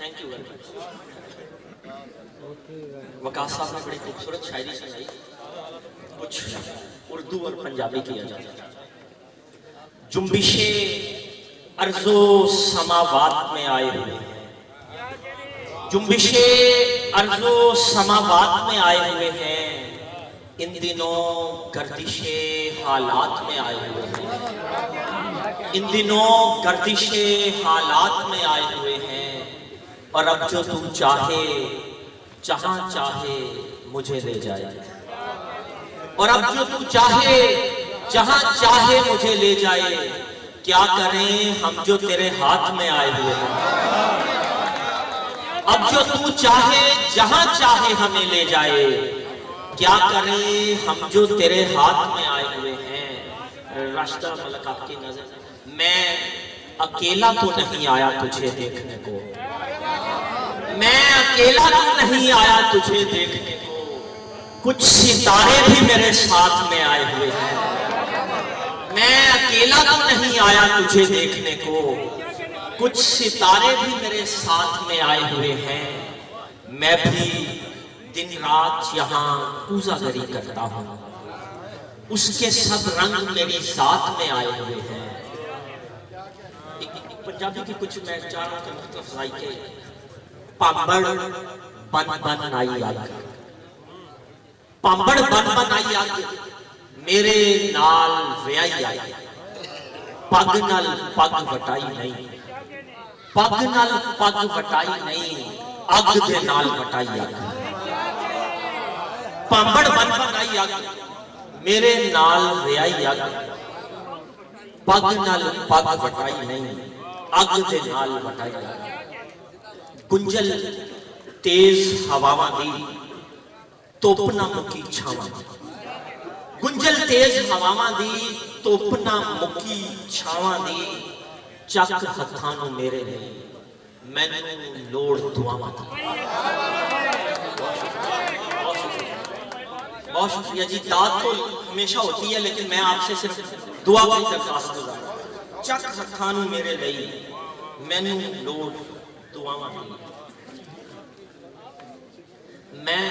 Thank you very much. Waqas साहब ने बड़ी खूबसूरत शायरी सुनाई, कुछ उर्दू और पंजाबी किया जाता है। जुम्बिशे अर्जो समावात में आए हुए हैं, जुम्बिशे अर्जो समावात में आए हुए हैं, इन दिनों गर्दिशे हालात में आए हुए हैं, इन दिनों गर्दिशे हालात में आए हुए हैं। और अब जो तू चाहे जहां चाहे मुझे ले जाए, और अब जो तू चाहे जहां चाहे मुझे ले जाए, क्या करें हम जो तेरे हाथ में आए हुए हैं। अब जो तू चाहे जहां चाहे हमें ले जाए, क्या करें हम जो तेरे हाथ में आए हुए हैं। रास्ता मलक आपकी नजर, मैं अकेला तो नहीं आया तुझे देखने को, मैं अकेला तो नहीं आया तुझे देखने को, कुछ सितारे भी मेरे साथ में आए हुए हैं। मैं अकेला तो नहीं आया तुझे देखने को, कुछ सितारे भी मेरे साथ में आए हुए हैं। मैं भी दिन रात यहाँ पूजागरी करता हूँ, उसके सब रंग मेरी साथ में आए हुए हैं। पंजाबी की कुछ मैं चार मतलब के पांबड़ बन बन आई अग, पांबड़ बन बन आई अग, मेरे नाल व्याई आई, पग नाल पग वटाई नहीं, पग नाल पग वटाई नहीं, अग दे नाल वटाई अग। पांबड़ बन बन आई अग, मेरे नाल व्याई अग, पग नाल पग वटाई नहीं, अग दे नाल वटाई अग। गुंजल तेज हवावां दी तोपना मुकी छावां, गुंजल तेज हवावां दी तोपना मुकी छावां दी, चक हत्थां नूं मेरे ने मैनूं लोड़ दुआवां दी। बहुत शुक्रिया जी। दाद तो हमेशा होती है, लेकिन मैं आपसे सिर्फ दुआ की दरखास्त गुजार, चक हत्थां नूं मेरे लई मैनूं लोड़ दुआवां दी। मैं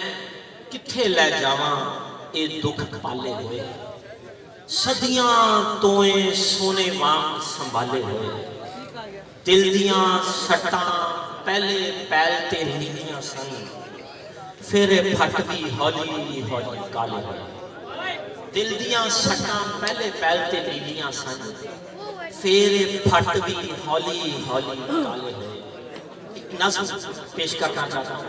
किथे लै जावां ए दुख पाले हुए, सदियां तोए सोने वांग संभाले हुए, दिल दियां सट्टां पहले पैल ते नीलियां सन, फिर फट भी हौली हौली काले हुए। दिल दियां सट्टां पहले पैल ते नीलियां सन, फिर फट भी हौली हौली काले हुए। एक नज़्म पेश करना चाहता हूँ,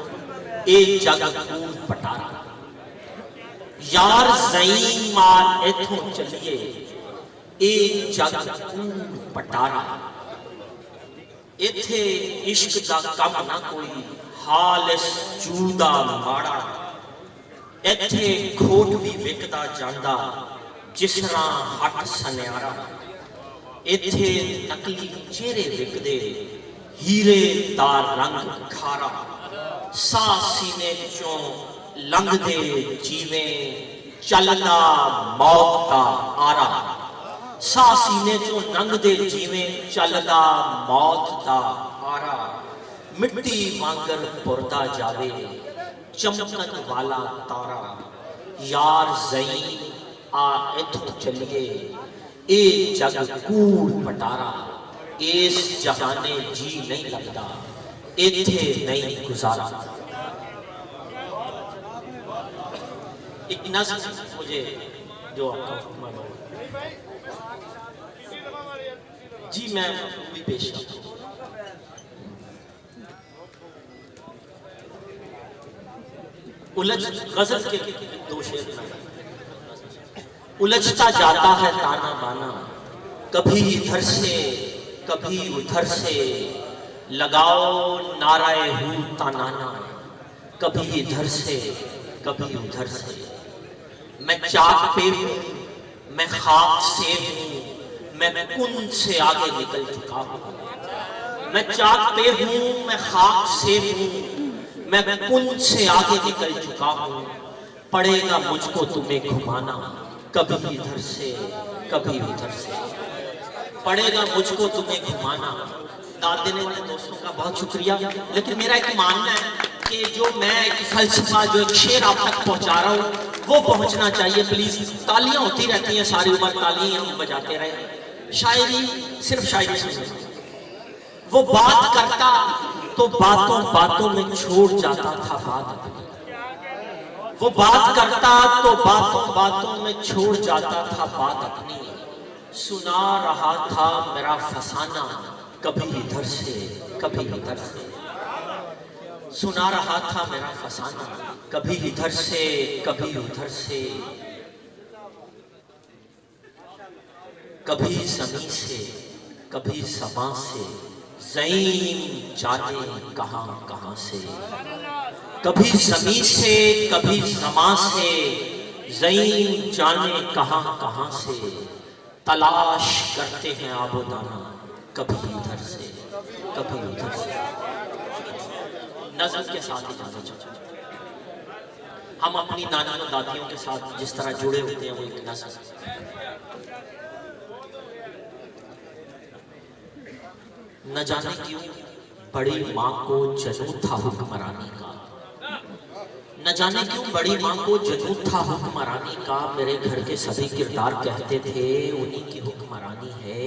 ए जग कूड़ पटारा, यार ज़ईं मार इथों चलिए, ए जग कूड़ पटारा, इथे इश्क दा कम ना कोई, हाल इस चूदा माड़ा, इथे खोट भी विकदा जांदा, जिस तरह हट सन्यारा, इथे नकली चेहरे विकदे, हीरे दा रंग खारा, सा सीने चों लंघदे जीवें चलदा मौत दा आरा, सा सीने चों लंघदे जीवें चलदा मौत दा आरा, मिट्टी वांगर पुरदा जावे चमकन वाला तारा, यार ज़ईं आ इथों चलिए, ए जग कूड़ पटारा, इस जहाने जी नहीं लगता, इथे नहीं गुजारा। एक नज़्म मुझे जो आपका जी मैं भी पेश करता हूं। उलझ गजल के दो शेर में, उलझता जाता है ताना बाना, कभी इधर से कभी उधर से, लगाओ नाराए हूँ तानाना, कभी इधर से कभी उधर से। मैं चाक पे हूँ, मैं खाक से हूँ, मैं कुन से आगे निकल चुका हूँ। मैं चाक पे हूँ, मैं खाक से हूँ, मैं कुन से आगे निकल चुका हूँ। पड़ेगा मुझको तुम्हें घुमाना, कभी इधर से कभी उधर से। पड़ेगा मुझको तुम्हें घुमाना, दाद देने वाले दोस्तों का बहुत शुक्रिया। लेकिन मेरा एक मानना है कि जो मैं एक फलसफा, जो एक शेर आप तक पहुंचा रहा हूँ, वो पहुंचना चाहिए। प्लीज, तालियां होती रहती हैं सारी उम्र, तालियां हम बजाते रहे। शायरी सिर्फ शायरी सुनिए। वो बात करता तो बातों बातों में छोड़ जाता था बात अपनी। वो बात करता तो बातों बातों में छोड़ जाता था बात अपनी। सुना रहा था मेरा फसाना कभी इधर से कभी इधर से। सुना रहा था मेरा फसाना कभी इधर से कभी उधर से। कभी ज़मीं से कभी समा से, ज़ईम जाने कहां कहां से। कभी ज़मीं से कभी समा से, ज़ईम जाने कहां कहां से। तलाश करते हैं आबोदाना कभी इधर से कभी उधर से। नज़र के साथ इजाज़त चाहते। हम अपनी नानियों दादियों के साथ जिस तरह जुड़े होते हैं वो एक नज़र। न जाने क्यों बड़ी माँ को जनून था हुक्मरानी का। न जाने क्यों बड़ी माँ को जनून था हुक्मरानी का। मेरे घर के सभी किरदार कहते थे उन्हीं की हुक्मरानी है,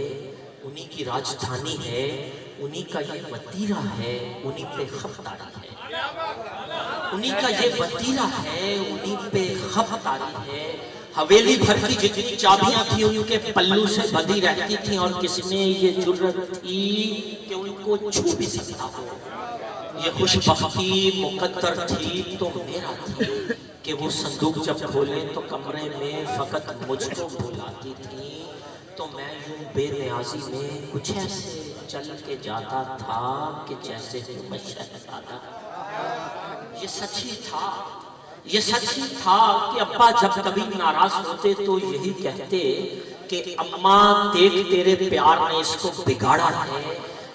उन्हीं की राजधानी है, उन्हीं का ये वतीरा है, उन्हीं पे खबरदारी है। उन्हीं का ये वतीरा है, उन्हीं पे खबरदारी है। हवेली भर की जितनी चाबियां थी उनके पल्लू से बंधी रहती थी, और किसने ये जुर्रत थी कि उनको छू भी सकता हो। ये खुशबख्ती मुकद्दर थी तो मेरा थी कि वो संदूक जब खोले तो कमरे में फकत मुझको बुलाती थी। तो मैं यूं बेनियाजी में कुछ ऐसे चल के जाता था कि जैसे मैं शहजादा। ये सच ही था, ये सच ही था कि अब्बा जब कभी नाराज होते तो यही कहते कि अम्मा देख तेरे प्यार ने इसको बिगाड़ा है।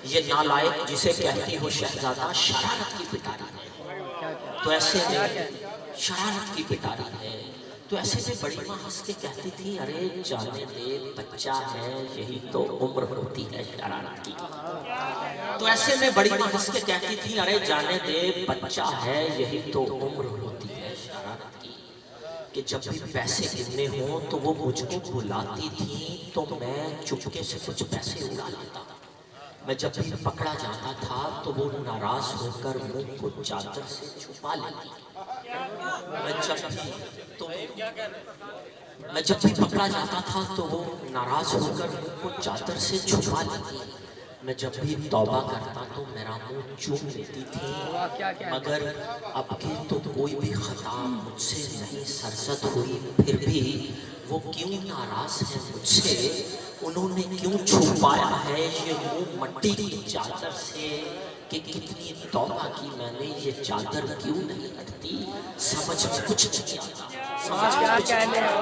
ये नालायक जिसे कहती हो शहजादा शरारत की पिटारी है। तो ऐसे में शरारत की पिटारी है। तो ऐसे में बड़ी माँ हंस के कहती थी, अरे जाने दे बच्चा है, यही तो उम्र होती है शरारत की। तो ऐसे में बड़ी माँ हंस के कहती थी, अरे जाने दे बच्चा है, यही तो उम्र होती है शरारत की। कि जब भी पैसे गिनने हो तो वो मुझको बुलाती थी तो मैं चुपके से कुछ पैसे उड़ा लेता। मैं जब भी पकड़ा जाता था तो वो नाराज होकर मुंह को चादर से छुपा लेती। मैं जब भी पकड़ा जाता था तो वो नाराज होकर मुंह को चादर से छुपा लेती। मैं जब भी तौबा करता तो मेरा मुंह चूम लेती थी। मगर अब की तो कोई भी खता मुझसे नहीं सरजद हुई, फिर भी वो क्यों नाराज है मुझसे। उन्होंने क्यों छुपाया है ये मुंह मट्टी की चादर से। कि कितनी तौबा की मैंने, ये चादर क्यों नहीं हटती। समझ में कुछ नहीं आता, समझ में कुछ नहीं आता।